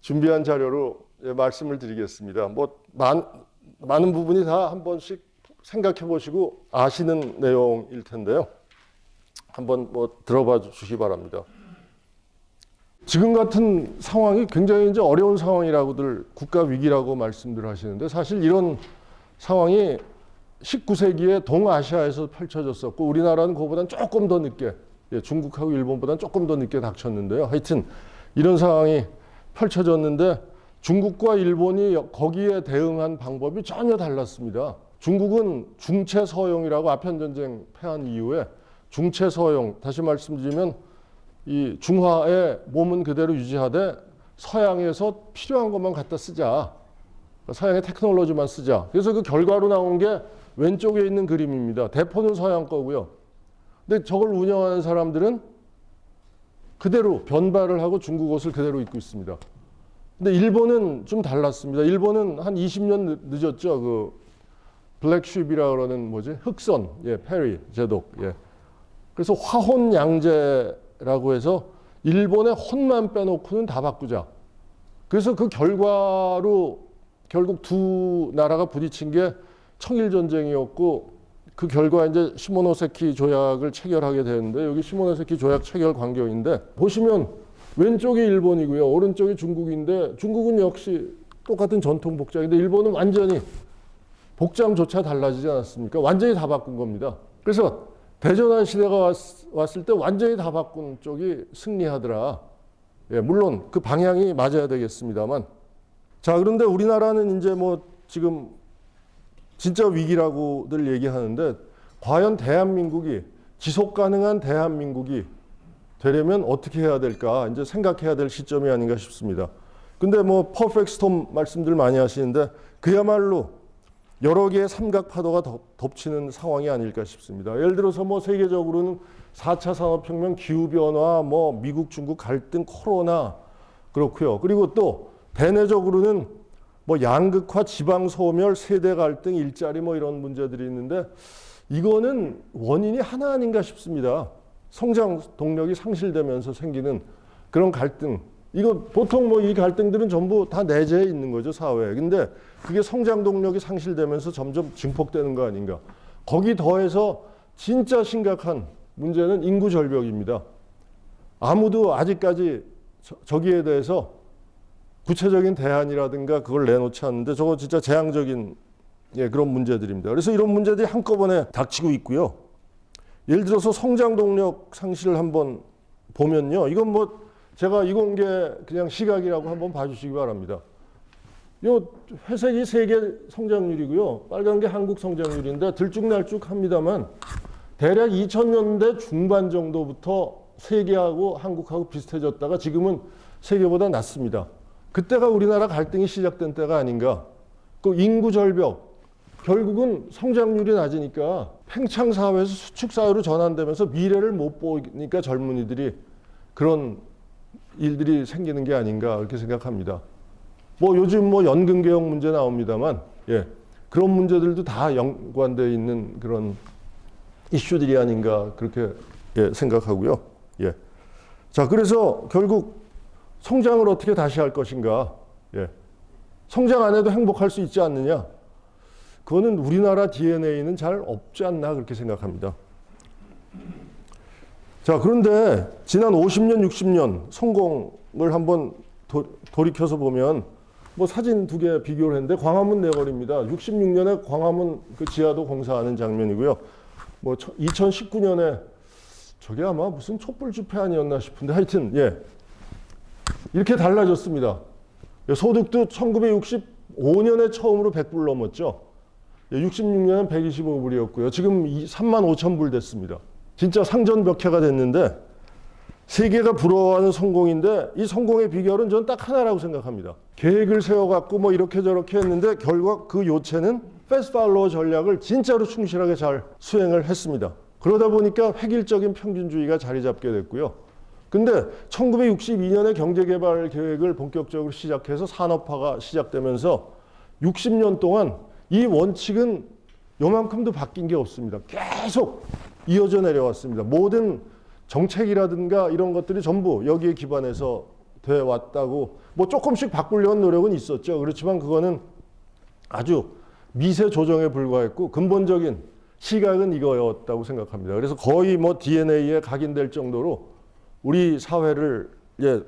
준비한 자료로 말씀을 드리겠습니다. 많은 부분이 다 한 번씩 생각해 보시고 아시는 내용일 텐데요. 한번 들어봐 주시기 바랍니다. 지금 같은 상황이 굉장히 이제 어려운 상황이라고들 국가 위기라고 말씀들 하시는데 사실 이런 상황이 19세기에 동아시아에서 펼쳐졌었고 우리나라는 그거보다는 조금 더 늦게 중국하고 일본보다는 조금 더 늦게 닥쳤는데요. 하여튼 이런 상황이 펼쳐졌는데 중국과 일본이 거기에 대응한 방법이 전혀 달랐습니다. 중국은 중체서용이라고 아편전쟁 패한 이후에 중체서용, 다시 말씀드리면 이 중화의 몸은 그대로 유지하되 서양에서 필요한 것만 갖다 쓰자. 서양의 테크놀로지만 쓰자. 그래서 그 결과로 나온 게 왼쪽에 있는 그림입니다. 대포는 서양 거고요. 근데 저걸 운영하는 사람들은 그대로 변발을 하고 중국 옷을 그대로 입고 있습니다. 근데 일본은 좀 달랐습니다. 일본은 한 20년 늦었죠. 그 블랙쉽이라 그러는 흑선, 페리 제독. 그래서 화혼양제라고 해서 일본의 혼만 빼놓고는 다 바꾸자. 그래서 그 결과로 결국 두 나라가 부딪힌 게 청일전쟁이었고 그 결과 이제 시모노세키 조약을 체결하게 되는데 여기 시모노세키 조약 체결 광경인데 보시면 왼쪽이 일본이고요. 오른쪽이 중국인데 중국은 역시 똑같은 전통 복장인데 일본은 완전히 복장조차 달라지지 않았습니까? 완전히 다 바꾼 겁니다. 그래서 대전환 시대가 왔을 때 완전히 다 바꾼 쪽이 승리하더라. 물론 그 방향이 맞아야 되겠습니다만. 자, 그런데 우리나라는 이제 지금 진짜 위기라고들 얘기하는데 과연 대한민국이 지속 가능한 대한민국이 되려면 어떻게 해야 될까 이제 생각해야 될 시점이 아닌가 싶습니다. 근데 퍼펙트 스톰 말씀들 많이 하시는데 그야말로 여러 개의 삼각 파도가 덮치는 상황이 아닐까 싶습니다. 예를 들어서 세계적으로는 4차 산업혁명, 기후변화, 미국, 중국 갈등, 코로나 그렇고요. 그리고 또 대내적으로는 양극화, 지방소멸, 세대 갈등, 일자리 이런 문제들이 있는데 이거는 원인이 하나 아닌가 싶습니다. 성장 동력이 상실되면서 생기는 그런 갈등. 이거 보통 이 갈등들은 전부 다 내재해 있는 거죠, 사회에. 근데 그게 성장 동력이 상실되면서 점점 증폭되는 거 아닌가. 거기 더해서 진짜 심각한 문제는 인구 절벽입니다. 아무도 아직까지 저기에 대해서 구체적인 대안이라든가 그걸 내놓지 않는데 저거 진짜 재앙적인 그런 문제들입니다. 그래서 이런 문제들이 한꺼번에 닥치고 있고요. 예를 들어서 성장 동력 상실을 한번 보면요. 이건 제가 이공계 그냥 시각이라고 한번 봐주시기 바랍니다. 요 회색이 세계 성장률이고요. 빨간 게 한국 성장률인데 들쭉날쭉합니다만 대략 2000년대 중반 정도부터 세계하고 한국하고 비슷해졌다가 지금은 세계보다 낮습니다. 그때가 우리나라 갈등이 시작된 때가 아닌가. 그 인구 절벽, 결국은 성장률이 낮으니까 팽창 사회에서 수축 사회로 전환되면서 미래를 못 보니까 젊은이들이 그런 일들이 생기는 게 아닌가 이렇게 생각합니다. 요즘 연금 개혁 문제 나옵니다만 그런 문제들도 다 연관되어 있는 그런 이슈들이 아닌가 그렇게 생각하고요. 자, 그래서 결국 성장을 어떻게 다시 할 것인가. 성장 안 해도 행복할 수 있지 않느냐. 그거는 우리나라 DNA는 잘 없지 않나 그렇게 생각합니다. 자, 그런데 지난 50년, 60년 성공을 한번 돌이켜서 보면 사진 두 개 비교를 했는데 광화문 내거리입니다. 66년에 광화문 그 지하도 공사하는 장면이고요. 2019년에 저게 아마 무슨 촛불 집회 아니었나 싶은데 하여튼 이렇게 달라졌습니다. 소득도 1965년에 처음으로 100불 넘었죠. 66년은 125불이었고요. 지금 35,000불 됐습니다. 진짜 상전벽해가 됐는데 세계가 부러워하는 성공인데 이 성공의 비결은 저는 딱 하나라고 생각합니다. 계획을 세워갖고 이렇게 저렇게 했는데 결국 그 요체는 패스트 팔로워 전략을 진짜로 충실하게 잘 수행을 했습니다. 그러다 보니까 획일적인 평균주의가 자리 잡게 됐고요. 근데 1962년에 경제개발 계획을 본격적으로 시작해서 산업화가 시작되면서 60년 동안 이 원칙은 요만큼도 바뀐 게 없습니다. 계속 이어져 내려왔습니다. 모든 정책이라든가 이런 것들이 전부 여기에 기반해서 돼 왔다고 뭐 조금씩 바꾸려는 노력은 있었죠. 그렇지만 그거는 아주 미세 조정에 불과했고 근본적인 시각은 이거였다고 생각합니다. 그래서 거의 뭐 DNA에 각인될 정도로 우리 사회를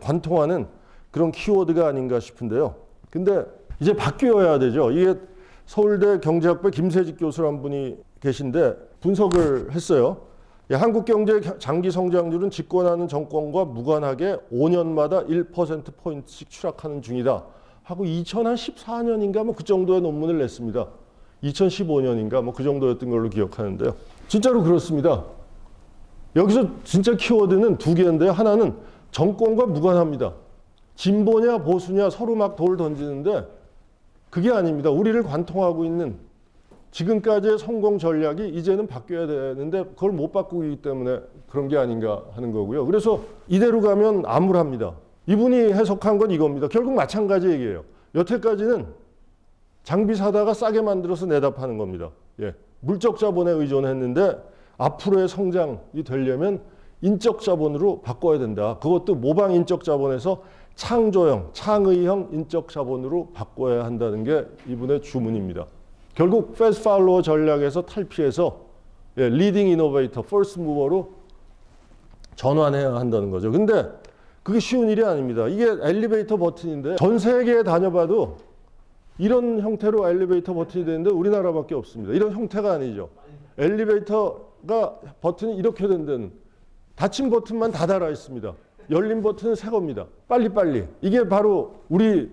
관통하는 그런 키워드가 아닌가 싶은데요. 근데 이제 바뀌어야 되죠. 이게 서울대 경제학부 김세직 교수란 분이 계신데 분석을 했어요. 한국 경제 장기 성장률은 집권하는 정권과 무관하게 5년마다 1%포인트씩 추락하는 중이다. 하고 2014년인가 뭐 그 정도의 논문을 냈습니다. 2015년인가 뭐 그 정도였던 걸로 기억하는데요. 진짜로 그렇습니다. 여기서 진짜 키워드는 두 개인데요. 하나는 정권과 무관합니다. 진보냐 보수냐 서로 막 돌 던지는데 그게 아닙니다. 우리를 관통하고 있는 지금까지의 성공 전략이 이제는 바뀌어야 되는데 그걸 못 바꾸기 때문에 그런 게 아닌가 하는 거고요. 그래서 이대로 가면 암울합니다. 이분이 해석한 건 이겁니다. 결국 마찬가지 얘기예요. 여태까지는 장비 사다가 싸게 만들어서 내다 파는 겁니다. 물적 자본에 의존했는데 앞으로의 성장이 되려면 인적 자본으로 바꿔야 된다. 그것도 모방 인적 자본에서 창조형, 창의형 인적 자본으로 바꿔야 한다는 게 이분의 주문입니다. 결국 패스트 팔로워 전략에서 탈피해서 리딩 이노베이터, 퍼스트 무버로 전환해야 한다는 거죠. 근데 그게 쉬운 일이 아닙니다. 이게 엘리베이터 버튼인데 전 세계에 다녀봐도 이런 형태로 엘리베이터 버튼이 되는데 우리나라밖에 없습니다. 이런 형태가 아니죠. 엘리베이터가 버튼이 이렇게 된 데는 닫힌 버튼만 다 달아 있습니다. 열린 버튼은 새 겁니다. 빨리빨리. 이게 바로 우리의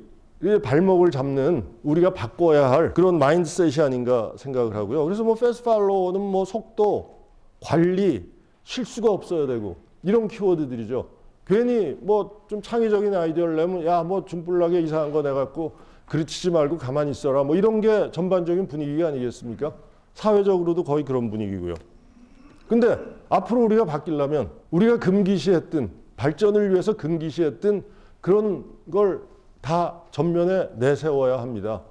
발목을 잡는 우리가 바꿔야 할 그런 마인드셋이 아닌가 생각을 하고요. 그래서 뭐 패스트 팔로우는 뭐 속도, 관리, 실수가 없어야 되고 이런 키워드들이죠. 괜히 뭐 좀 창의적인 아이디어를 내면 야 뭐 중불나게 이상한 거 내갖고 그르치지 말고 가만히 있어라. 뭐 이런 게 전반적인 분위기가 아니겠습니까? 사회적으로도 거의 그런 분위기고요. 근데 앞으로 우리가 바뀌려면 우리가 금기시했던 발전을 위해서 금기시했던 그런 걸 다 전면에 내세워야 합니다.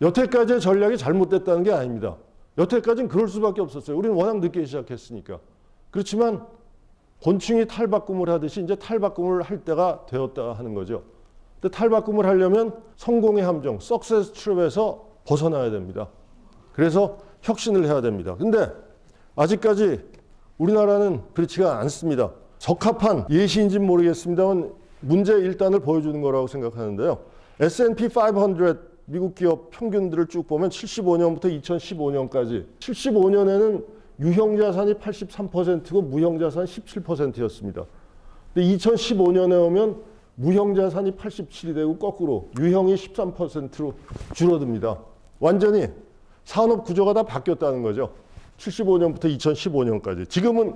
여태까지의 전략이 잘못됐다는 게 아닙니다. 여태까지는 그럴 수밖에 없었어요. 우리는 워낙 늦게 시작했으니까. 그렇지만 곤충이 탈바꿈을 하듯이 이제 탈바꿈을 할 때가 되었다 하는 거죠. 근데 탈바꿈을 하려면 성공의 함정, 석세스 트랩에서 벗어나야 됩니다. 그래서 혁신을 해야 됩니다. 근데 아직까지 우리나라는 그렇지가 않습니다. 적합한 예시인지는 모르겠습니다만 문제 일단을 보여주는 거라고 생각하는데요. S&P 500 미국 기업 평균들을 쭉 보면 75년부터 2015년까지 75년에는 유형자산이 83%고 무형자산이 17%였습니다. 근데 2015년에 오면 무형자산이 87이 되고 거꾸로 유형이 13%로 줄어듭니다. 완전히 산업 구조가 다 바뀌었다는 거죠. 75년부터 2015년까지. 지금은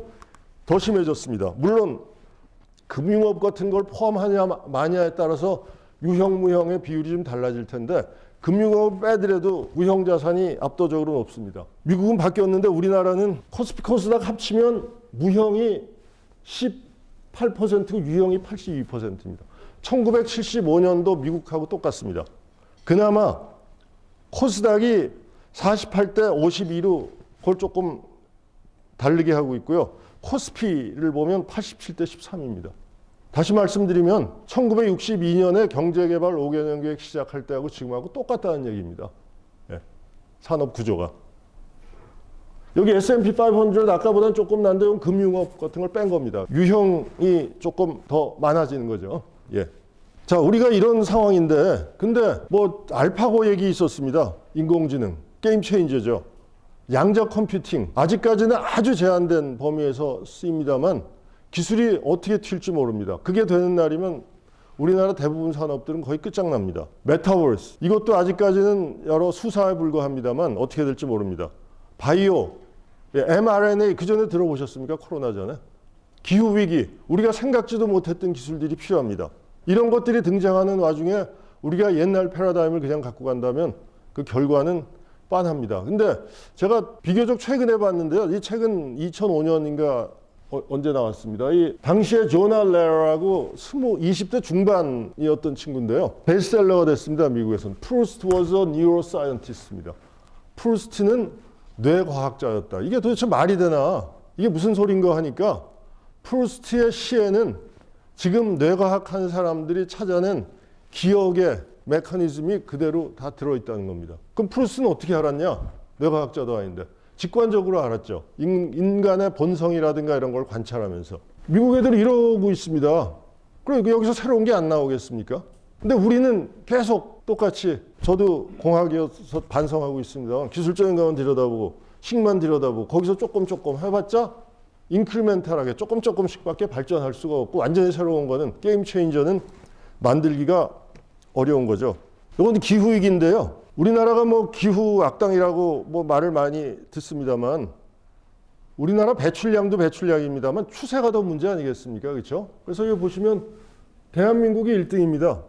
더 심해졌습니다. 물론 금융업 같은 걸 포함하냐 마냐에 따라서 유형, 무형의 비율이 좀 달라질 텐데 금융업을 빼더라도 무형 자산이 압도적으로 높습니다. 미국은 바뀌었는데 우리나라는 코스피 코스닥 합치면 무형이 18%고 유형이 82%입니다. 1975년도 미국하고 똑같습니다. 그나마 코스닥이 48대 52로 그걸 조금 다르게 하고 있고요. 코스피를 보면 87대 13입니다. 다시 말씀드리면 1962년에 경제개발 5개년 계획 시작할 때하고 지금하고 똑같다는 얘기입니다. 산업 구조가. 여기 S&P 500 아까보다는 조금 난데 금융업 같은 걸 뺀 겁니다. 유형이 조금 더 많아지는 거죠. 자, 우리가 이런 상황인데 근데 뭐 알파고 얘기 있었습니다. 인공지능. 게임 체인저죠. 양자 컴퓨팅. 아직까지는 아주 제한된 범위에서 쓰입니다만 기술이 어떻게 튈지 모릅니다. 그게 되는 날이면 우리나라 대부분 산업들은 거의 끝장납니다. 메타버스. 이것도 아직까지는 여러 수사에 불과합니다만 어떻게 될지 모릅니다. 바이오. mRNA 그전에 들어보셨습니까? 코로나 전에. 기후위기. 우리가 생각지도 못했던 기술들이 필요합니다. 이런 것들이 등장하는 와중에 우리가 옛날 패러다임을 그냥 갖고 간다면 그 결과는 빤합니다. 근데 제가 비교적 최근에 봤는데요. 이 책은 2005년인가 언제 나왔습니다. 이 당시에 조나 레어라고 20대 중반이었던 친구인데요. 베스트셀러가 됐습니다. 미국에서는. 프루스트 was a neuroscientist입니다. 프루스트는 뇌과학자였다. 이게 도대체 말이 되나? 이게 무슨 소린가 하니까 프루스트의 시에는 지금 뇌과학 한 사람들이 찾아낸 기억의 메커니즘이 그대로 다 들어있다는 겁니다. 그럼 프루스트는 어떻게 알았냐? 뇌과학자도 아닌데. 직관적으로 알았죠. 인간의 본성이라든가 이런 걸 관찰하면서. 미국 애들이 이러고 있습니다. 그러니까 여기서 새로운 게 안 나오겠습니까? 근데 우리는 계속 똑같이, 저도 공학이어서 반성하고 있습니다. 기술적인 것만 들여다보고 식만 들여다보고 거기서 조금 해봤자 인크리멘탈하게 조금씩밖에 발전할 수가 없고, 완전히 새로운 거는, 게임 체인저는 만들기가 어려운 거죠. 이건 기후위기인데요. 우리나라가 뭐 기후 악당이라고 뭐 말을 많이 듣습니다만, 우리나라 배출량도 배출량입니다만 추세가 더 문제 아니겠습니까? 그렇죠? 그래서 여기 보시면 대한민국이 1등입니다.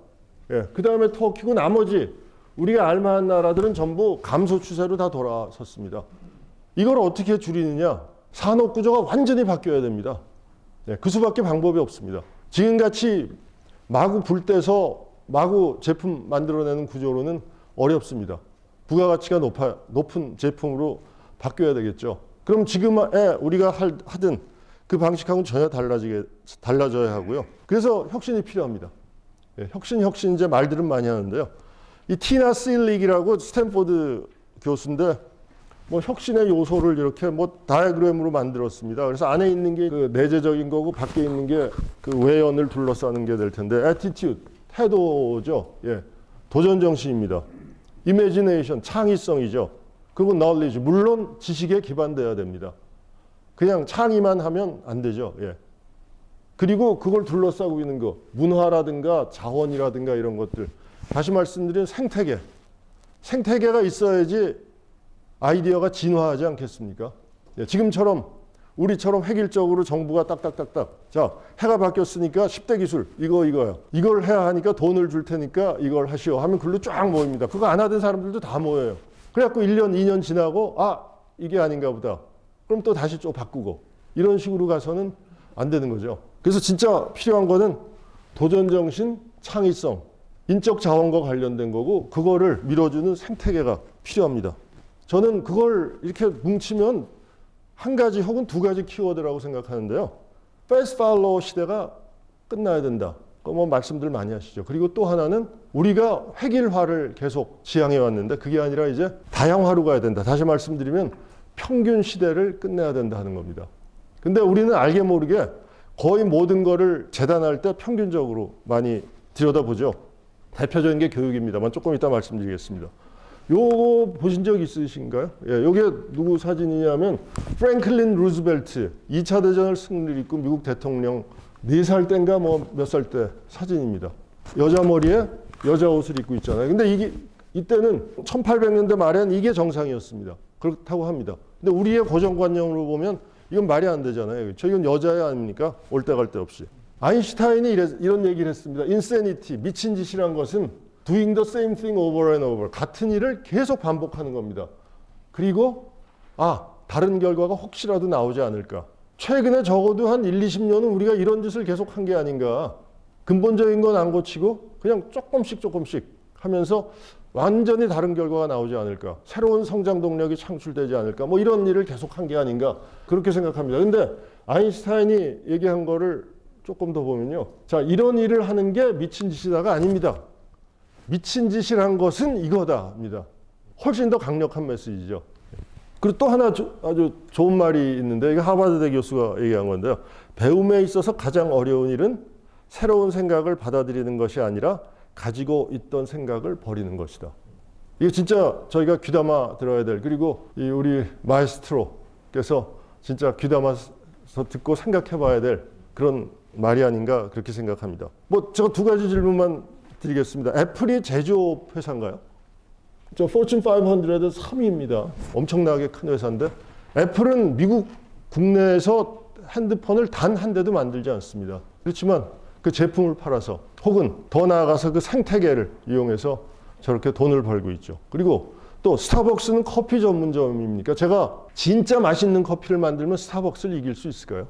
예, 그 다음에 터키고 나머지 우리가 알만한 나라들은 전부 감소 추세로 다 돌아섰습니다. 이걸 어떻게 줄이느냐? 산업 구조가 완전히 바뀌어야 됩니다. 예, 그 수밖에 방법이 없습니다. 지금같이 마구 불 떼서 마구 제품 만들어내는 구조로는 어렵습니다. 부가가치가 높은 제품으로 바뀌어야 되겠죠. 그럼 지금에 우리가 하던 그 방식하고는 전혀 달라져야 하고요. 그래서 혁신이 필요합니다. 예, 혁신 이제 말들은 많이 하는데요. 이 티나 실릭이라고 스탠포드 교수인데, 뭐 혁신의 요소를 이렇게 뭐 다이어그램으로 만들었습니다. 그래서 안에 있는 게 그 내재적인 거고 밖에 있는 게 그 외연을 둘러싸는 게 될 텐데, attitude, 태도죠. 예, 도전 정신입니다. imagination, 창의성이죠. 그리고 knowledge, 물론 지식에 기반돼야 됩니다. 그냥 창의만 하면 안 되죠. 예. 그리고 그걸 둘러싸고 있는 거, 문화라든가 자원이라든가 이런 것들. 다시 말씀드린 생태계가 있어야지 아이디어가 진화하지 않겠습니까? 예, 지금처럼 우리처럼 획일적으로 정부가 딱딱딱딱, 자, 해가 바뀌었으니까 10대 기술 이거요. 이걸 해야 하니까 돈을 줄 테니까 이걸 하시오 하면 글로 쫙 모입니다. 그거 안 하던 사람들도 다 모여요. 그래갖고 1년, 2년 지나고 이게 아닌가 보다. 그럼 또 다시 좀 바꾸고, 이런 식으로 가서는 안 되는 거죠. 그래서 진짜 필요한 거는 도전정신, 창의성, 인적 자원과 관련된 거고, 그거를 밀어주는 생태계가 필요합니다. 저는 그걸 이렇게 뭉치면 한 가지 혹은 두 가지 키워드라고 생각하는데요. fast follow 시대가 끝나야 된다. 뭐 말씀들 많이 하시죠. 그리고 또 하나는 우리가 획일화를 계속 지향해 왔는데 그게 아니라 이제 다양화로 가야 된다. 다시 말씀드리면 평균 시대를 끝내야 된다 하는 겁니다. 근데 우리는 알게 모르게 거의 모든 거를 재단할 때 평균적으로 많이 들여다보죠. 대표적인 게 교육입니다만 조금 이따 말씀드리겠습니다. 요거 보신 적 있으신가요? 예, 요게 누구 사진이냐면 프랭클린 루즈벨트 2차 대전을 승리를 이끈 미국 대통령 4살 때인가 뭐 몇 살 때 사진입니다. 여자 머리에 여자 옷을 입고 있잖아요. 근데 이때는 1800년대 말엔 이게 정상이었습니다. 그렇다고 합니다. 근데 우리의 고정관념으로 보면 이건 말이 안 되잖아요. 이건 여자애 아닙니까? 올 때 갈 데 없이. 아인슈타인이 이런 얘기를 했습니다. 인세니티, 미친 짓이란 것은 doing the same thing over and over. 같은 일을 계속 반복하는 겁니다. 그리고 다른 결과가 혹시라도 나오지 않을까. 최근에 적어도 한 1, 20년은 우리가 이런 짓을 계속 한 게 아닌가. 근본적인 건 안 고치고 그냥 조금씩 하면서 완전히 다른 결과가 나오지 않을까. 새로운 성장 동력이 창출되지 않을까. 뭐 이런 일을 계속 한 게 아닌가. 그렇게 생각합니다. 근데 아인슈타인이 얘기한 거를 조금 더 보면요. 자, 이런 일을 하는 게 미친 짓이다가 아닙니다. 미친 짓이란 것은 이거다입니다. 훨씬 더 강력한 메시지죠. 그리고 또 하나 아주 좋은 말이 있는데, 이게 하버드대 교수가 얘기한 건데요. 배움에 있어서 가장 어려운 일은 새로운 생각을 받아들이는 것이 아니라 가지고 있던 생각을 버리는 것이다. 이거 진짜 저희가 귀담아 들어야 될, 그리고 우리 마에스트로께서 진짜 귀담아서 듣고 생각해 봐야 될 그런 말이 아닌가 그렇게 생각합니다. 뭐 제가 두 가지 질문만 드리겠습니다. 애플이 제조업 회사인가요? 저 포춘 500에도 3위입니다. 엄청나게 큰 회사인데, 애플은 미국 국내에서 핸드폰을 단 한 대도 만들지 않습니다. 그렇지만 그 제품을 팔아서, 혹은 더 나아가서 그 생태계를 이용해서 저렇게 돈을 벌고 있죠. 그리고 또 스타벅스는 커피 전문점입니까? 제가 진짜 맛있는 커피를 만들면 스타벅스를 이길 수 있을까요?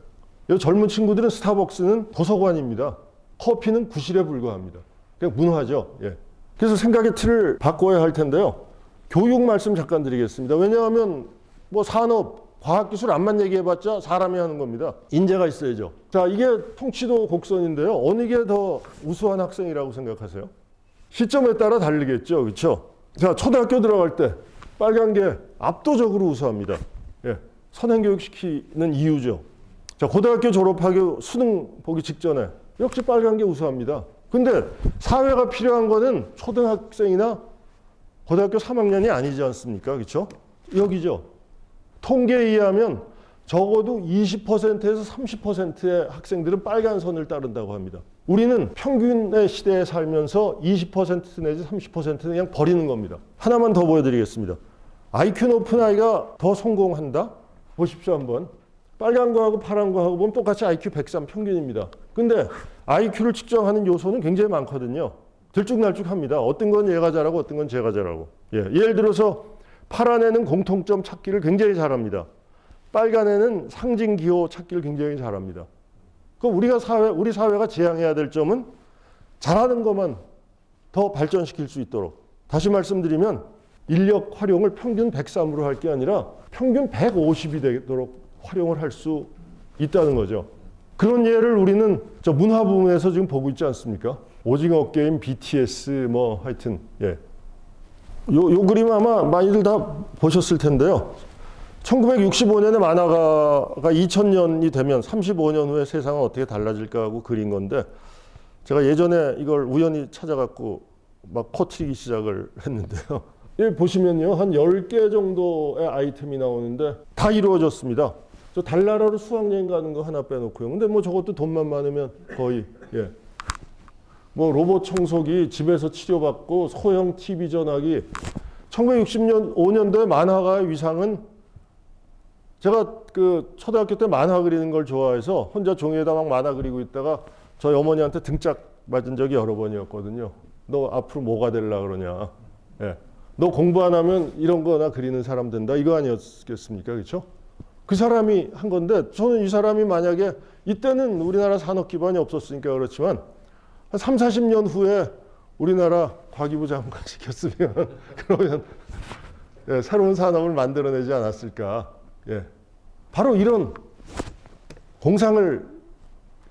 이 젊은 친구들은 스타벅스는 도서관입니다. 커피는 구실에 불과합니다. 그냥 문화죠. 예. 그래서 생각의 틀을 바꿔야 할 텐데요. 교육 말씀 잠깐 드리겠습니다. 왜냐하면 뭐 산업, 과학기술 암만 얘기해봤자 사람이 하는 겁니다. 인재가 있어야죠. 자, 이게 통치도 곡선인데요. 어느 게 더 우수한 학생이라고 생각하세요? 시점에 따라 다르겠죠. 그렇죠? 자, 초등학교 들어갈 때 빨간 게 압도적으로 우수합니다. 예, 선행교육 시키는 이유죠. 자, 고등학교 졸업하고 수능 보기 직전에 역시 빨간 게 우수합니다. 근데 사회가 필요한 거는 초등학생이나 고등학교 3학년이 아니지 않습니까? 그렇죠? 여기죠. 통계에 의하면 적어도 20%에서 30%의 학생들은 빨간 선을 따른다고 합니다. 우리는 평균의 시대에 살면서 20% 내지 30%는 그냥 버리는 겁니다. 하나만 더 보여드리겠습니다. IQ 높은 아이가 더 성공한다? 보십시오 한번. 빨간 거하고 파란 거하고 보면 똑같이 IQ 103 평균입니다. 근데 IQ를 측정하는 요소는 굉장히 많거든요. 들쭉날쭉합니다. 어떤 건 얘가 잘하고 어떤 건 제가 잘하고. 예, 예를 들어서 파란 애는 공통점 찾기를 굉장히 잘합니다. 빨간 애는 상징 기호 찾기를 굉장히 잘합니다. 그럼 우리 사회가 지향해야 될 점은 잘하는 것만 더 발전시킬 수 있도록. 다시 말씀드리면 인력 활용을 평균 103으로 할 게 아니라 평균 150이 되도록 활용을 할 수 있다는 거죠. 그런 예를 우리는 저 문화 부문에서 지금 보고 있지 않습니까? 오징어 게임, BTS 뭐 하여튼 예. 요 그림 아마 많이들 다 보셨을 텐데요. 1965년에 만화가 2000년이 되면 35년 후에 세상은 어떻게 달라질까 하고 그린 건데 제가 예전에 이걸 우연히 찾아갖고 막 퍼뜨리기 시작을 했는데요. 여기 보시면요. 한 10개 정도의 아이템이 나오는데 다 이루어졌습니다. 저 달나라로 수학여행 가는 거 하나 빼놓고요. 근데 뭐 저것도 돈만 많으면 거의 예. 뭐 로봇 청소기, 집에서 치료받고 소형 TV 전화기. 1960년 5년도에 만화가의 위상은 제가 그 초등학교 때 만화 그리는 걸 좋아해서 혼자 종이에다 막 만화 그리고 있다가 저희 어머니한테 등짝 맞은 적이 여러 번이었거든요. 너 앞으로 뭐가 되려고 그러냐. 예. 너 공부 안 하면 이런 거나 그리는 사람 된다. 이거 아니었겠습니까? 그렇죠? 그 사람이 한 건데 저는 이 사람이 만약에 이때는 우리나라 산업 기반이 없었으니까 그렇지만 한 3, 40년 후에 우리나라 과기부 장관 시켰으면 그러면 예, 새로운 산업을 만들어내지 않았을까. 예. 바로 이런 공상을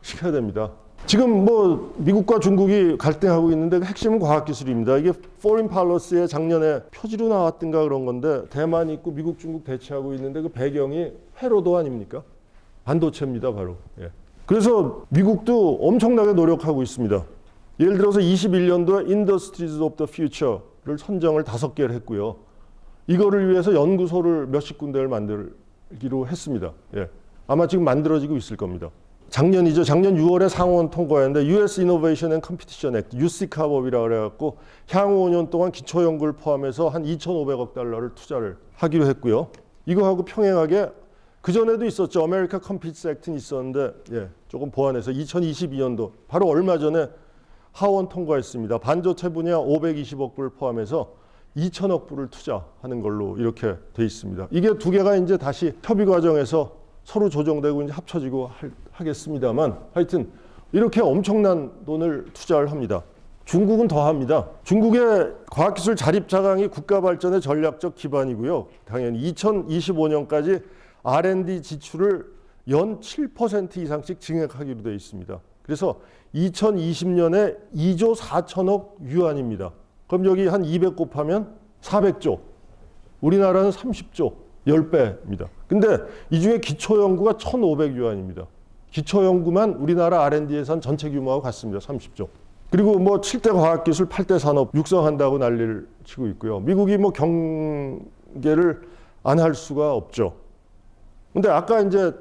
시켜야 됩니다. 지금 뭐 미국과 중국이 갈등하고 있는데 그 핵심은 과학기술입니다. 이게 Foreign Policy에 작년에 표지로 나왔던가 그런 건데 대만이 있고 미국, 중국 대치하고 있는데 그 배경이 회로도 아닙니까? 반도체입니다, 바로. 예. 그래서 미국도 엄청나게 노력하고 있습니다. 예를 들어서 21년도에 Industries of the Future를 선정을 5개를 했고요. 이거를 위해서 연구소를 몇십 군데를 만들기로 했습니다. 예. 아마 지금 만들어지고 있을 겁니다. 작년이죠. 작년 6월에 상원 통과했는데 US Innovation and Competition Act, USICA 법이라고 그래갖고 향후 5년 동안 기초연구를 포함해서 한 2,500억 달러를 투자를 하기로 했고요. 이거하고 평행하게 그전에도 있었죠. America Competes Act는 있었는데 예, 조금 보완해서 2022년도 바로 얼마 전에 하원 통과했습니다. 반도체 분야 520억 불을 포함해서 2천억 불을 투자하는 걸로 이렇게 돼 있습니다. 이게 두 개가 이제 다시 협의 과정에서 서로 조정되고 이제 합쳐지고 하겠습니다만 하여튼 이렇게 엄청난 돈을 투자를 합니다. 중국은 더 합니다. 중국의 과학기술 자립자강이 국가 발전의 전략적 기반이고요. 당연히 2025년까지 R&D 지출을 연 7% 이상씩 증액하기로 되어 있습니다. 그래서 2020년에 2조 4천억 유안입니다. 그럼 여기 한 200 곱하면 400조. 우리나라는 30조, 10배입니다. 근데 이 중에 기초연구가 1,500 유안입니다. 기초연구만 우리나라 R&D 예산 전체 규모하고 같습니다. 30조. 그리고 뭐 7대 과학기술, 8대 산업 육성한다고 난리를 치고 있고요. 미국이 뭐 경계를 안 할 수가 없죠. 근데 아까 이제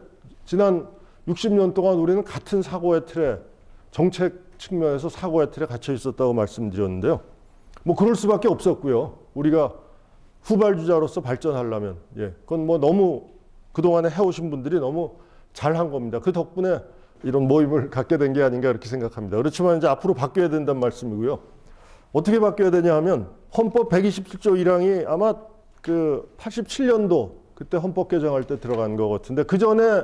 지난 60년 동안 우리는 같은 사고의 틀에 정책 측면에서 사고의 틀에 갇혀 있었다고 말씀드렸는데요. 뭐 그럴 수밖에 없었고요. 우리가 후발주자로서 발전하려면 예, 그건 뭐 너무 그동안에 해오신 분들이 너무 잘한 겁니다. 그 덕분에 이런 모임을 갖게 된 게 아닌가 이렇게 생각합니다. 그렇지만 이제 앞으로 바뀌어야 된다는 말씀이고요. 어떻게 바뀌어야 되냐 하면 헌법 127조 1항이 아마 그 87년도 그때 헌법 개정할 때 들어간 것 같은데 그 전에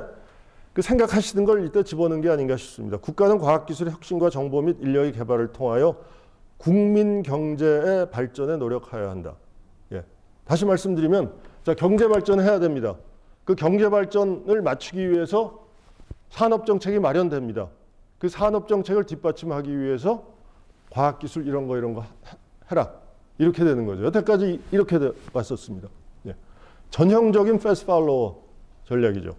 그 생각하시는 걸 이때 집어넣은 게 아닌가 싶습니다. 국가는 과학기술의 혁신과 정보 및 인력의 개발을 통하여 국민 경제의 발전에 노력하여야 한다. 예. 다시 말씀드리면 자, 경제 발전해야 됩니다. 그 경제 발전을 맞추기 위해서 산업 정책이 마련됩니다. 그 산업 정책을 뒷받침하기 위해서 과학기술 이런 거 해라. 이렇게 되는 거죠. 여태까지 이렇게 왔었습니다. 예. 전형적인 패스트 팔로워 전략이죠.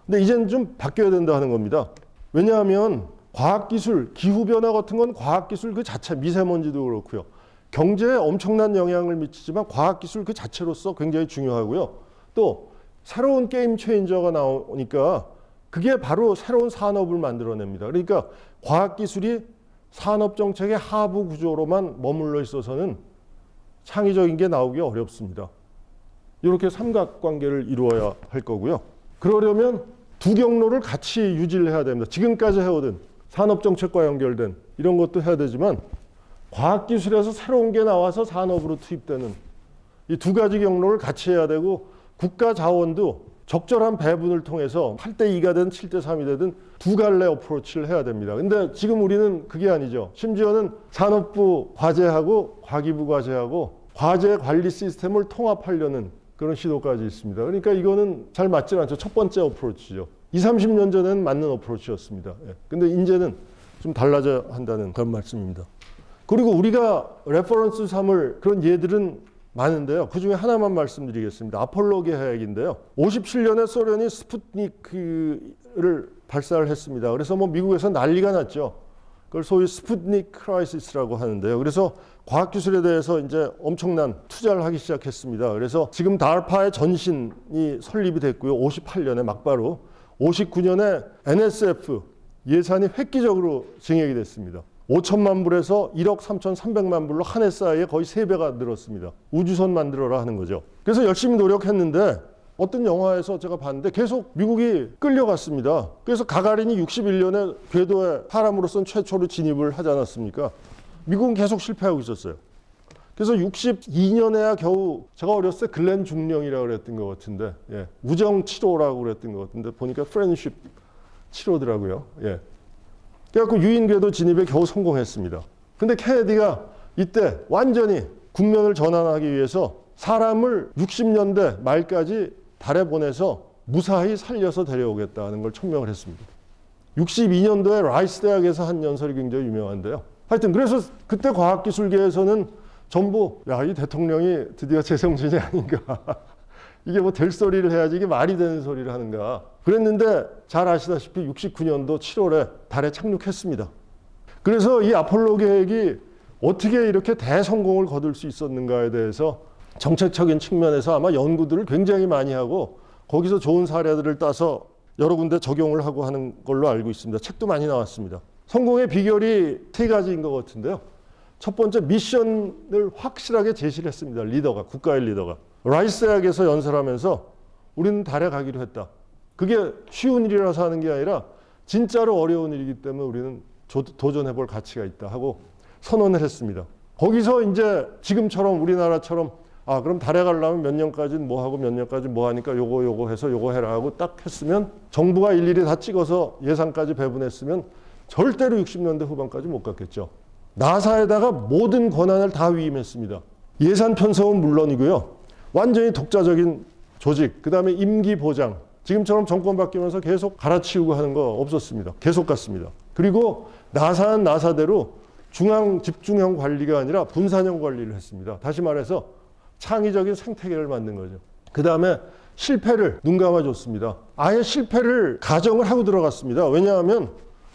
근데 이제는 좀 바뀌어야 된다 하는 겁니다. 왜냐하면 과학기술, 기후변화 같은 건 과학기술 그 자체, 미세먼지도 그렇고요. 경제에 엄청난 영향을 미치지만 과학기술 그 자체로서 굉장히 중요하고요. 또 새로운 게임 체인저가 나오니까 그게 바로 새로운 산업을 만들어냅니다. 그러니까 과학기술이 산업정책의 하부 구조로만 머물러 있어서는 창의적인 게 나오기 어렵습니다. 이렇게 삼각관계를 이루어야 할 거고요. 그러려면 두 경로를 같이 유지를 해야 됩니다. 지금까지 해오던 산업정책과 연결된 이런 것도 해야 되지만 과학기술에서 새로운 게 나와서 산업으로 투입되는 이 두 가지 경로를 같이 해야 되고 국가 자원도 적절한 배분을 통해서 8대2가 되든 7대3이 되든 두 갈래 어프로치를 해야 됩니다. 근데 지금 우리는 그게 아니죠. 심지어는 산업부 과제하고 과기부 과제하고 과제 관리 시스템을 통합하려는 그런 시도까지 있습니다. 그러니까 이거는 잘 맞지 않죠. 첫 번째 어프로치죠. 20, 30년 전에는 맞는 어프로치였습니다. 예. 근데 이제는 좀 달라져야 한다는 그런 말씀입니다. 그리고 우리가 레퍼런스 삼을 그런 예들은 많은데요. 그 중에 하나만 말씀드리겠습니다. 아폴로 계획인데요. 57년에 소련이 스푸트니크를 발사를 했습니다. 그래서 뭐 미국에서 난리가 났죠. 그걸 소위 스푸트니크 크라이시스라고 하는데요. 그래서 과학기술에 대해서 이제 엄청난 투자를 하기 시작했습니다. 그래서 지금 달파의 전신이 설립이 됐고요. 58년에 막바로 59년에 NSF 예산이 획기적으로 증액이 됐습니다. 5천만 불에서 1억 3,300만 불로 한 해 사이에 거의 3배가 늘었습니다. 우주선 만들어라 하는 거죠. 그래서 열심히 노력했는데 어떤 영화에서 제가 봤는데 계속 미국이 끌려갔습니다. 그래서 가가린이 61년에 궤도에 사람으로서는 최초로 진입을 하지 않았습니까? 미국은 계속 실패하고 있었어요. 그래서 62년에야 겨우 제가 어렸을 때 글렌 중령이라고 그랬던 것 같은데 우정 7호라고 그랬던 것 같은데 보니까 프렌드십 7호더라고요. 그래갖고 유인 궤도 진입에 겨우 성공했습니다. 근데 케네디가 이때 완전히 국면을 전환하기 위해서 사람을 60년대 말까지 달에 보내서 무사히 살려서 데려오겠다는 걸 천명을 했습니다. 62년도에 라이스 대학에서 한 연설이 굉장히 유명한데요. 하여튼 그래서 그때 과학기술계에서는 전부 이 대통령이 드디어 재성전이 아닌가. 이게 뭐 될 소리를 해야지 이게 말이 되는 소리를 하는가. 그랬는데 잘 아시다시피 69년도 7월에 달에 착륙했습니다. 그래서 이 아폴로 계획이 어떻게 이렇게 대성공을 거둘 수 있었는가에 대해서 정책적인 측면에서 아마 연구들을 굉장히 많이 하고 거기서 좋은 사례들을 따서 여러 군데 적용을 하고 하는 걸로 알고 있습니다. 책도 많이 나왔습니다. 성공의 비결이 3가지인 것 같은데요. 첫 번째, 미션을 확실하게 제시를 했습니다. 리더가, 국가의 리더가. 라이스 대학에서 연설하면서 우리는 달에 가기로 했다. 그게 쉬운 일이라서 하는 게 아니라 진짜로 어려운 일이기 때문에 우리는 도전해볼 가치가 있다 하고 선언을 했습니다. 거기서 이제 지금처럼 우리나라처럼 그럼 달에 가려면 몇 년까지는 뭐 하고 몇 년까지 뭐 하니까 요거 해서 요거 해라 하고 딱 했으면 정부가 일일이 다 찍어서 예산까지 배분했으면 절대로 60년대 후반까지 못 갔겠죠. 나사에다가 모든 권한을 다 위임했습니다. 예산 편성은 물론이고요. 완전히 독자적인 조직, 그 다음에 임기 보장. 지금처럼 정권 바뀌면서 계속 갈아치우고 하는 거 없었습니다. 계속 갔습니다. 그리고 나사는 나사대로 중앙 집중형 관리가 아니라 분산형 관리를 했습니다. 다시 말해서 창의적인 생태계를 만든 거죠. 그 다음에 실패를 눈 감아줬습니다. 아예 실패를 가정을 하고 들어갔습니다. 왜냐하면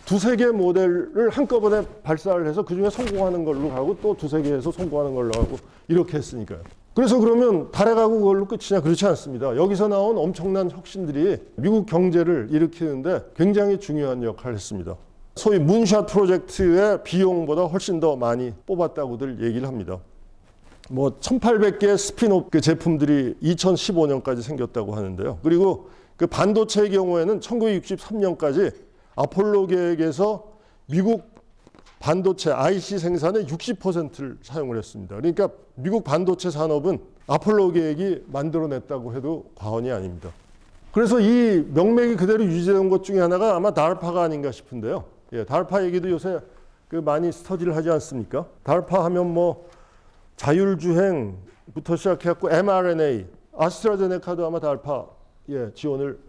2-3개 모델을 한꺼번에 발사를 해서 그중에 성공하는 걸로 가고 또 2-3개에서 성공하는 걸로 하고 이렇게 했으니까요. 그래서 그러면 달에 가고 그걸로 끝이냐? 그렇지 않습니다. 여기서 나온 엄청난 혁신들이 미국 경제를 일으키는데 굉장히 중요한 역할을 했습니다. 소위 문샷 프로젝트의 비용보다 훨씬 더 많이 뽑았다고들 얘기를 합니다. 뭐 1800개 스핀오프 그 제품들이 2015년까지 생겼다고 하는데요. 그리고 그 반도체의 경우에는 1963년까지 아폴로 계획에서 미국 반도체 IC 생산의 60%를 사용을 했습니다. 그러니까 미국 반도체 산업은 아폴로 계획이 만들어냈다고 해도 과언이 아닙니다. 그래서 이 명맥이 그대로 유지된 것 중에 하나가 아마 달파가 아닌가 싶은데요. 달파 얘기도 요새 그 많이 스터디를 하지 않습니까? 달파 하면 뭐 자율주행부터 시작해갖고 mRNA, 아스트라제네카도 아마 달파 지원을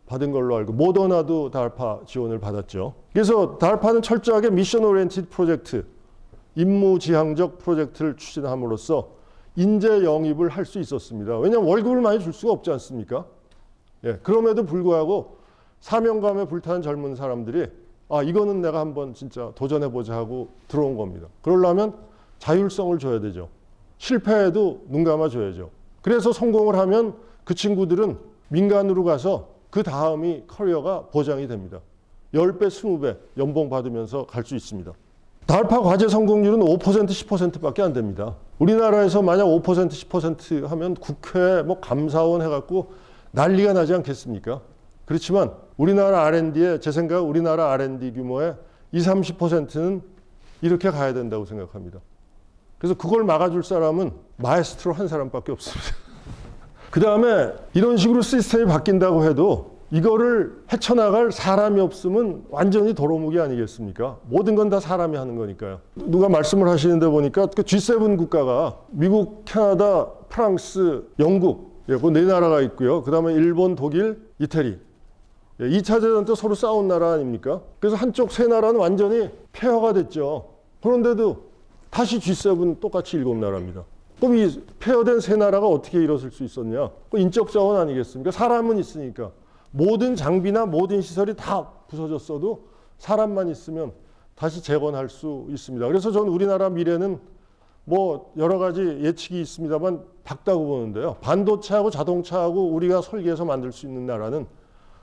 받은 걸로 알고 모더나도 달파 지원을 받았죠. 그래서 달파는 철저하게 미션 오리엔티드 프로젝트, 임무지향적 프로젝트를 추진함으로써 인재 영입을 할 수 있었습니다. 왜냐하면 월급을 많이 줄 수가 없지 않습니까? 그럼에도 불구하고 사명감에 불타는 젊은 사람들이 이거는 내가 한번 진짜 도전해보자 하고 들어온 겁니다. 그러려면 자율성을 줘야 되죠. 실패해도 눈 감아줘야죠. 그래서 성공을 하면 그 친구들은 민간으로 가서 그 다음이 커리어가 보장이 됩니다. 10배, 20배 연봉 받으면서 갈 수 있습니다. 달파 과제 성공률은 5%, 10%밖에 안 됩니다. 우리나라에서 만약 5%, 10% 하면 국회에 뭐 감사원 해갖고 난리가 나지 않겠습니까? 그렇지만 우리나라 R&D에 제 생각 우리나라 R&D 규모의 20, 30%는 이렇게 가야 된다고 생각합니다. 그래서 그걸 막아줄 사람은 마에스트로 한 사람밖에 없습니다. 그 다음에 이런 식으로 시스템이 바뀐다고 해도 이거를 헤쳐나갈 사람이 없으면 완전히 도루묵이 아니겠습니까? 모든 건 다 사람이 하는 거니까요. 누가 말씀을 하시는데 보니까 그 G7 국가가 미국, 캐나다, 프랑스, 영국 그 네 나라가 있고요. 그 다음에 일본, 독일, 이태리. 2차 대전 때 서로 싸운 나라 아닙니까? 그래서 한쪽 세 나라는 완전히 폐허가 됐죠. 그런데도 다시 G7 똑같이 7나라입니다. 그럼 이 폐허된 세 나라가 어떻게 일어설 수 있었냐? 그 인적 자원 아니겠습니까? 사람은 있으니까. 모든 장비나 모든 시설이 다 부서졌어도 사람만 있으면 다시 재건할 수 있습니다. 그래서 저는 우리나라 미래는 뭐 여러 가지 예측이 있습니다만 밝다고 보는데요. 반도체하고 자동차하고 우리가 설계해서 만들 수 있는 나라는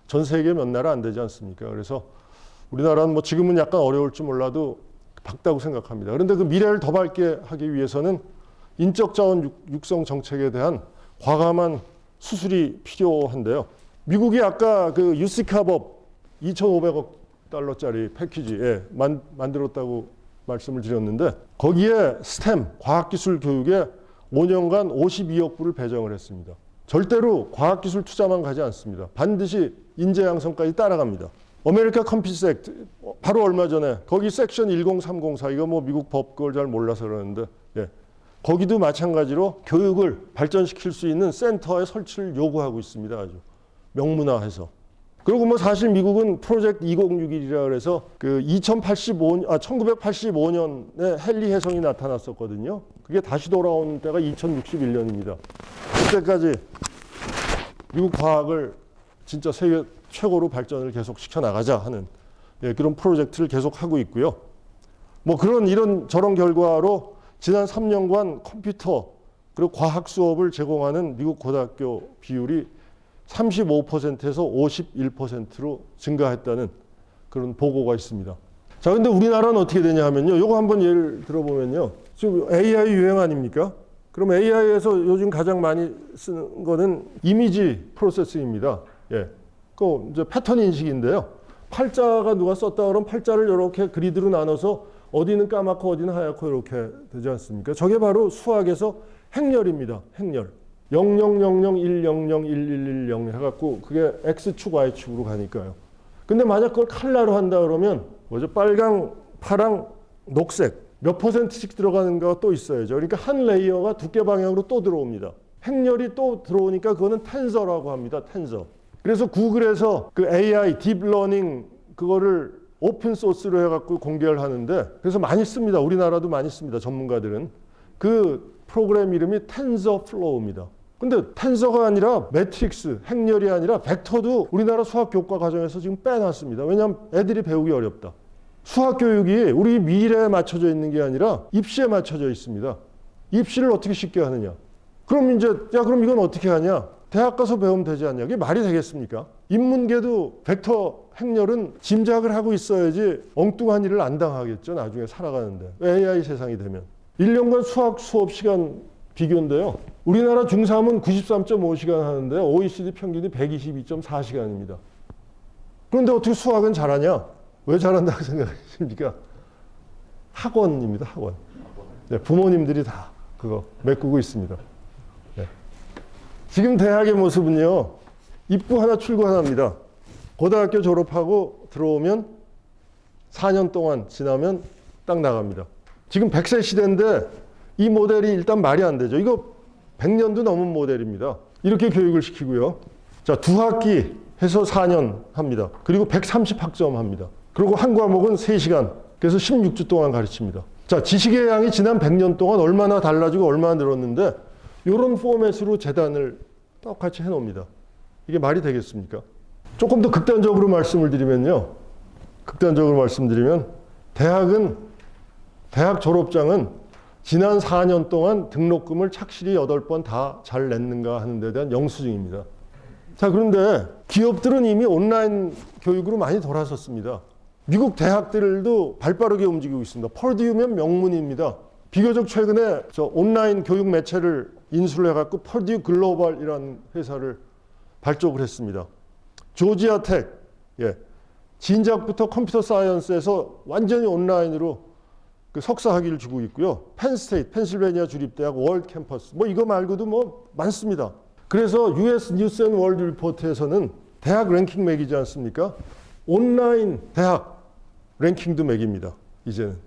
전 세계 몇 나라 안 되지 않습니까? 그래서 우리나라는 뭐 지금은 약간 어려울지 몰라도 밝다고 생각합니다. 그런데 그 미래를 더 밝게 하기 위해서는 인적 자원 육성 정책에 대한 과감한 수술이 필요한데요. 미국이 아까 그 유시카법 2,500억 달러짜리 패키지 만들었다고 말씀을 드렸는데 거기에 스템 과학기술 교육에 5년간 52억 불을 배정을 했습니다. 절대로 과학기술 투자만 가지 않습니다. 반드시 인재 양성까지 따라갑니다. 아메리카 컴퓨터 액트 바로 얼마 전에 거기 섹션 10304 이거 뭐 미국 법 그걸 잘 몰라서 그러는데 거기도 마찬가지로 교육을 발전시킬 수 있는 센터의 설치를 요구하고 있습니다. 아주 명문화해서. 그리고 뭐 사실 미국은 프로젝트 2061이라 그래서 그 1985년에 헨리 혜성이 나타났었거든요. 그게 다시 돌아온 때가 2061년입니다. 그때까지 미국 과학을 진짜 세계 최고로 발전을 계속 시켜나가자 하는 그런 프로젝트를 계속 하고 있고요. 뭐 이런 저런 결과로 지난 3년간 컴퓨터 그리고 과학 수업을 제공하는 미국 고등학교 비율이 35%에서 51%로 증가했다는 그런 보고가 있습니다. 자, 근데 우리나라는 어떻게 되냐 하면요. 요거 한번 예를 들어보면요. 지금 AI 유행 아닙니까? 그럼 AI에서 요즘 가장 많이 쓰는 거는 이미지 프로세싱입니다. 그 이제 패턴 인식인데요. 팔자가 누가 썼다 그러면 팔자를 이렇게 그리드로 나눠서 어디는 까맣고 어디는 하얗고 이렇게 되지 않습니까? 저게 바로 수학에서 행렬입니다. 행렬. 0000100110 해갖고 그게 X축, Y축으로 가니까요. 근데 만약 그걸 칼라로 한다 그러면 빨강, 파랑, 녹색 몇 %씩 들어가는가 또 있어야죠. 그러니까 한 레이어가 두께 방향으로 또 들어옵니다. 행렬이 또 들어오니까 그거는 텐서라고 합니다. 텐서. 그래서 구글에서 그 AI, 딥러닝 그거를 오픈 소스로 해갖고 공개를 하는데 그래서 많이 씁니다. 우리나라도 많이 씁니다. 전문가들은. 그 프로그램 이름이 텐서플로우입니다. 근데 텐서가 아니라 매트릭스, 행렬이 아니라 벡터도 우리나라 수학 교과 과정에서 지금 빼놨습니다. 왜냐하면 애들이 배우기 어렵다. 수학 교육이 우리 미래에 맞춰져 있는 게 아니라 입시에 맞춰져 있습니다. 입시를 어떻게 쉽게 하느냐. 그럼 그럼 이건 어떻게 하냐. 대학 가서 배우면 되지 않냐. 그게 말이 되겠습니까? 인문계도 벡터 행렬은 짐작을 하고 있어야지 엉뚱한 일을 안 당하겠죠. 나중에 살아가는데. AI 세상이 되면. 1년간 수학 수업 시간 비교인데요. 우리나라 중3은 93.5시간 하는데 OECD 평균이 122.4시간입니다. 그런데 어떻게 수학은 잘하냐? 왜 잘한다고 생각하십니까? 학원입니다. 학원. 부모님들이 다 그거 메꾸고 있습니다. 지금 대학의 모습은요. 입구 하나 출구 하나입니다. 고등학교 졸업하고 들어오면 4년 동안 지나면 딱 나갑니다. 지금 100세 시대인데 이 모델이 일단 말이 안 되죠. 이거 100년도 넘은 모델입니다. 이렇게 교육을 시키고요. 자, 2학기 해서 4년 합니다. 그리고 130학점 합니다. 그리고 한 과목은 3시간. 그래서 16주 동안 가르칩니다. 자, 지식의 양이 지난 100년 동안 얼마나 달라지고 얼마나 늘었는데 이런 포맷으로 재단을 똑같이 해놓습니다. 이게 말이 되겠습니까? 조금 더 극단적으로 말씀을 드리면요. 극단적으로 말씀드리면 대학 졸업장은 지난 4년 동안 등록금을 착실히 8번 다 잘 냈는가 하는 데 대한 영수증입니다. 자, 그런데 기업들은 이미 온라인 교육으로 많이 돌아섰습니다. 미국 대학들도 발빠르게 움직이고 있습니다. 퍼듀면 명문입니다. 비교적 최근에 저 온라인 교육 매체를 인수를 해갖고 퍼듀 글로벌이라는 회사를 발족을 했습니다. 조지아 텍, 진작부터 컴퓨터 사이언스에서 완전히 온라인으로 그 석사 학위를 주고 있고요. 펜스테이트, 펜실베니아 주립대학 월드 캠퍼스, 뭐 이거 말고도 뭐 많습니다. 그래서 US 뉴스 앤 월드 리포트에서는 대학 랭킹 매기지 않습니까? 온라인 대학 랭킹도 매깁니다. 이제는.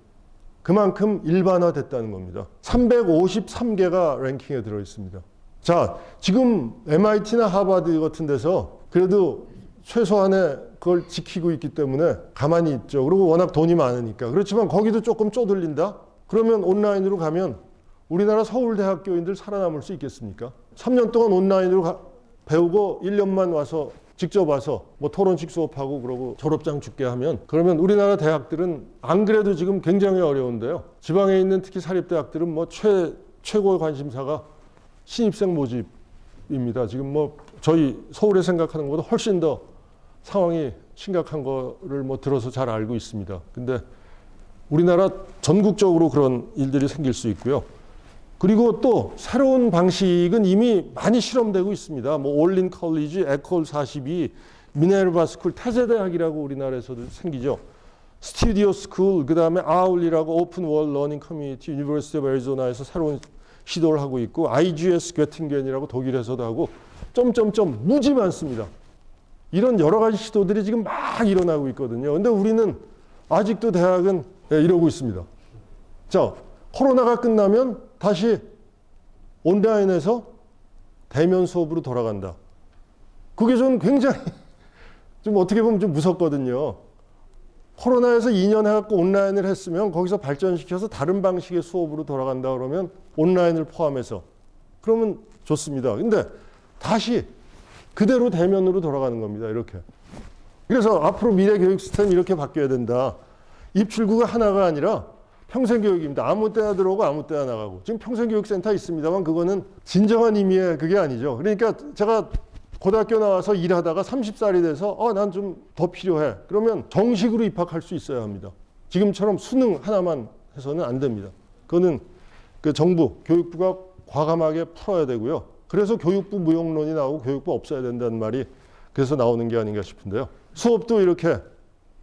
그만큼 일반화됐다는 겁니다. 353개가 랭킹에 들어 있습니다. 자, 지금 MIT나 하버드 같은 데서 그래도 최소한의 그걸 지키고 있기 때문에 가만히 있죠. 그리고 워낙 돈이 많으니까. 그렇지만 거기도 조금 쪼들린다? 그러면 온라인으로 가면 우리나라 서울대학교인들 살아남을 수 있겠습니까? 3년 동안 온라인으로 배우고 1년만 와서 직접 와서 뭐 토론식 수업하고 그러고 졸업장 줄게 하면 그러면 우리나라 대학들은 안 그래도 지금 굉장히 어려운데요. 지방에 있는 특히 사립대학들은 뭐 최고의 관심사가 신입생 모집입니다. 지금 뭐 저희 서울에 생각하는 것보다 훨씬 더 상황이 심각한 거를 뭐 들어서 잘 알고 있습니다. 근데 우리나라 전국적으로 그런 일들이 생길 수 있고요. 그리고 또 새로운 방식은 이미 많이 실험되고 있습니다. 뭐 올린 컬리지, 에콜 42, 미네르바 스쿨, 태세대학이라고 우리나라에서도 생기죠. 스튜디오 스쿨, 그 다음에 아울리라고 오픈 월 러닝 커뮤니티, 유니버시티 오브 애리조나에서 새로운 시도를 하고 있고 IGS 괴팅겐이라고 독일에서도 하고 점점점 무지 많습니다. 이런 여러 가지 시도들이 지금 막 일어나고 있거든요. 근데 우리는 아직도 대학은 이러고 있습니다. 자, 코로나가 끝나면 다시 온라인에서 대면 수업으로 돌아간다. 그게 저는 굉장히 좀 어떻게 보면 좀 무섭거든요. 코로나에서 2년 해갖고 온라인을 했으면 거기서 발전시켜서 다른 방식의 수업으로 돌아간다 그러면 온라인을 포함해서 그러면 좋습니다. 근데 다시 그대로 대면으로 돌아가는 겁니다. 이렇게. 그래서 앞으로 미래 교육 시스템이 이렇게 바뀌어야 된다. 입출구가 하나가 아니라 평생교육입니다. 아무 때나 들어오고 아무 때나 나가고. 지금 평생교육센터 있습니다만 그거는 진정한 의미의 그게 아니죠. 그러니까 제가 고등학교 나와서 일하다가 30살이 돼서 난 좀 더 필요해. 그러면 정식으로 입학할 수 있어야 합니다. 지금처럼 수능 하나만 해서는 안 됩니다. 그거는 그 정부, 교육부가 과감하게 풀어야 되고요. 그래서 교육부 무용론이 나오고 교육부 없어야 된다는 말이 그래서 나오는 게 아닌가 싶은데요. 수업도 이렇게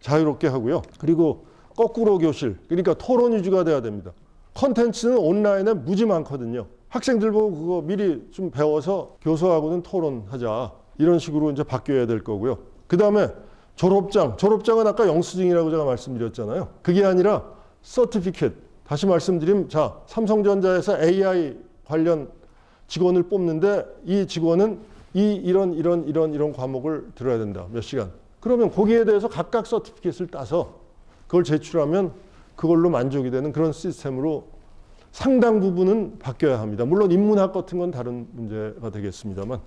자유롭게 하고요. 그리고 거꾸로 교실, 그러니까 토론 위주가 돼야 됩니다. 컨텐츠는 온라인에 무지 많거든요. 학생들 보고 그거 미리 좀 배워서 교수하고는 토론하자. 이런 식으로 이제 바뀌어야 될 거고요. 그 다음에 졸업장은 아까 영수증이라고 제가 말씀드렸잖아요. 그게 아니라 서티피켓. 다시 말씀드리면 자, 삼성전자에서 AI 관련 직원을 뽑는데 이 직원은 이런 과목을 들어야 된다. 몇 시간. 그러면 거기에 대해서 각각 서티피켓을 따서 그걸 제출하면 그걸로 만족이 되는 그런 시스템으로 상당 부분은 바뀌어야 합니다. 물론 인문학 같은 건 다른 문제가 되겠습니다만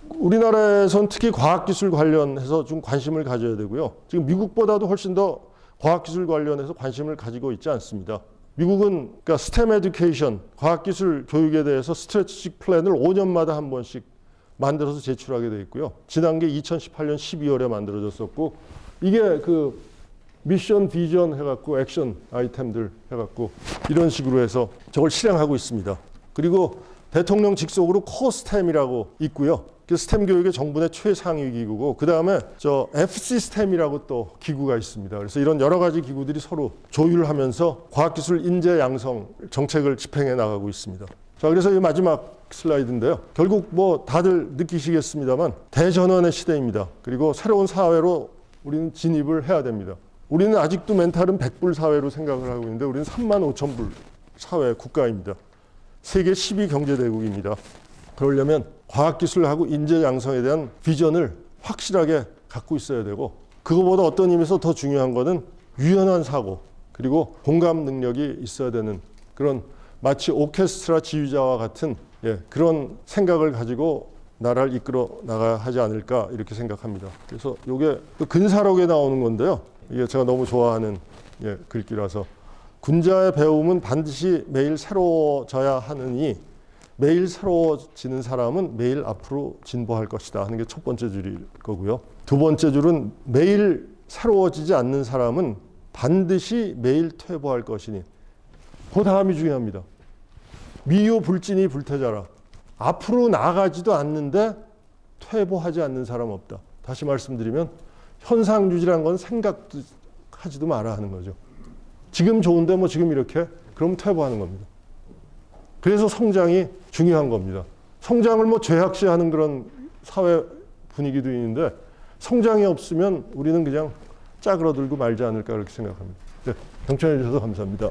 우리나라에선 특히 과학기술 관련해서 좀 관심을 가져야 되고요. 지금 미국보다도 훨씬 더 과학기술 관련해서 관심을 가지고 있지 않습니다. 미국은 그러니까 STEM 에듀케이션, 과학기술 교육에 대해서 스트래티직 플랜을 5년마다 한 번씩 만들어서 제출하게 돼 있고요. 지난 게 2018년 12월에 만들어졌었고 이게 그 미션, 비전 해갖고 액션 아이템들 해갖고 이런 식으로 해서 저걸 실행하고 있습니다. 그리고 대통령 직속으로 코스템이라고 있고요. 그 스템 교육의 정부의 최상위 기구고 그 다음에 저 FC 스템이라고 또 기구가 있습니다. 그래서 이런 여러 가지 기구들이 서로 조율하면서 과학기술 인재 양성 정책을 집행해 나가고 있습니다. 자, 그래서 이 마지막 슬라이드인데요. 결국 뭐 다들 느끼시겠습니다만 대전환의 시대입니다. 그리고 새로운 사회로 우리는 진입을 해야 됩니다. 우리는 아직도 멘탈은 100불 사회로 생각을 하고 있는데 우리는 35,000불 사회 국가입니다. 세계 10위 경제대국입니다. 그러려면 과학기술하고 인재 양성에 대한 비전을 확실하게 갖고 있어야 되고, 그거보다 어떤 의미에서 더 중요한 거는 유연한 사고, 그리고 공감 능력이 있어야 되는 그런 마치 오케스트라 지휘자와 같은 그런 생각을 가지고 나라를 이끌어 나가야 하지 않을까 이렇게 생각합니다. 그래서 이게 또 근사록에 나오는 건데요. 이게 제가 너무 좋아하는 글귀라서, 군자의 배움은 반드시 매일 새로워져야 하느니 매일 새로워지는 사람은 매일 앞으로 진보할 것이다 하는 게 첫 번째 줄일 거고요. 두 번째 줄은 매일 새로워지지 않는 사람은 반드시 매일 퇴보할 것이니, 그 다음이 중요합니다. 미유 불진이 불태자라. 앞으로 나아가지도 않는데 퇴보하지 않는 사람 없다. 다시 말씀드리면 현상유지라는 건 생각도 하지도 마라 하는 거죠. 지금 좋은데 뭐 지금 이렇게, 그럼 퇴보하는 겁니다. 그래서 성장이 중요한 겁니다. 성장을 뭐 죄악시하는 그런 사회 분위기도 있는데, 성장이 없으면 우리는 그냥 짜그러들고 말지 않을까 그렇게 생각합니다. 네, 경청해 주셔서 감사합니다.